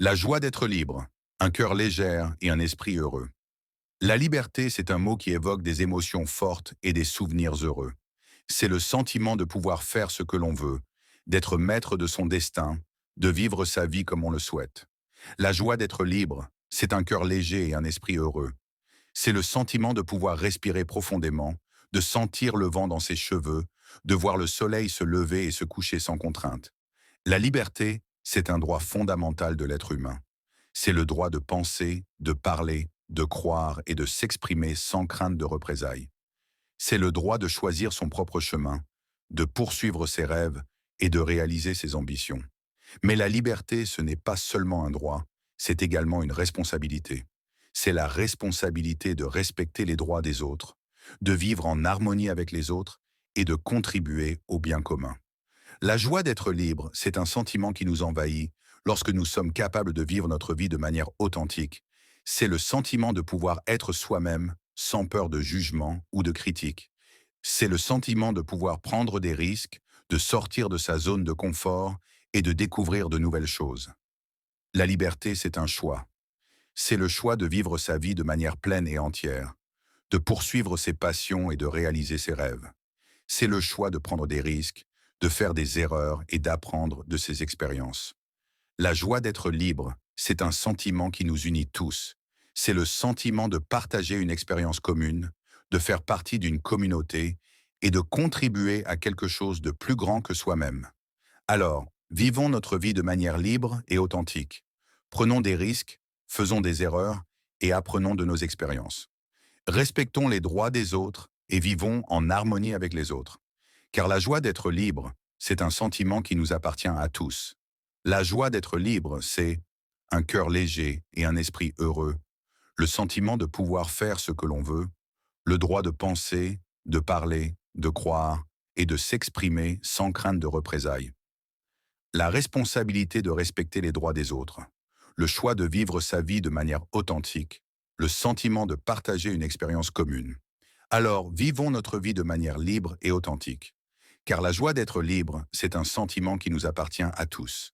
La joie d'être libre, un cœur léger et un esprit heureux. La liberté, c'est un mot qui évoque des émotions fortes et des souvenirs heureux. C'est le sentiment de pouvoir faire ce que l'on veut, d'être maître de son destin, de vivre sa vie comme on le souhaite. La joie d'être libre, c'est un cœur léger et un esprit heureux. C'est le sentiment de pouvoir respirer profondément, de sentir le vent dans ses cheveux, de voir le soleil se lever et se coucher sans contrainte. La liberté, c'est un droit fondamental de l'être humain. C'est le droit de penser, de parler, de croire et de s'exprimer sans crainte de représailles. C'est le droit de choisir son propre chemin, de poursuivre ses rêves et de réaliser ses ambitions. Mais la liberté, ce n'est pas seulement un droit, c'est également une responsabilité. C'est la responsabilité de respecter les droits des autres, de vivre en harmonie avec les autres et de contribuer au bien commun. La joie d'être libre, c'est un sentiment qui nous envahit lorsque nous sommes capables de vivre notre vie de manière authentique. C'est le sentiment de pouvoir être soi-même sans peur de jugement ou de critique. C'est le sentiment de pouvoir prendre des risques, de sortir de sa zone de confort et de découvrir de nouvelles choses. La liberté, c'est un choix. C'est le choix de vivre sa vie de manière pleine et entière, de poursuivre ses passions et de réaliser ses rêves. C'est le choix de prendre des risques, de faire des erreurs et d'apprendre de ses expériences. La joie d'être libre, c'est un sentiment qui nous unit tous. C'est le sentiment de partager une expérience commune, de faire partie d'une communauté et de contribuer à quelque chose de plus grand que soi-même. Alors, vivons notre vie de manière libre et authentique. Prenons des risques, faisons des erreurs et apprenons de nos expériences. Respectons les droits des autres et vivons en harmonie avec les autres. Car la joie d'être libre, c'est un sentiment qui nous appartient à tous. La joie d'être libre, c'est un cœur léger et un esprit heureux, le sentiment de pouvoir faire ce que l'on veut, le droit de penser, de parler, de croire et de s'exprimer sans crainte de représailles. La responsabilité de respecter les droits des autres, le choix de vivre sa vie de manière authentique, le sentiment de partager une expérience commune. Alors, vivons notre vie de manière libre et authentique. Car la joie d'être libre, c'est un sentiment qui nous appartient à tous.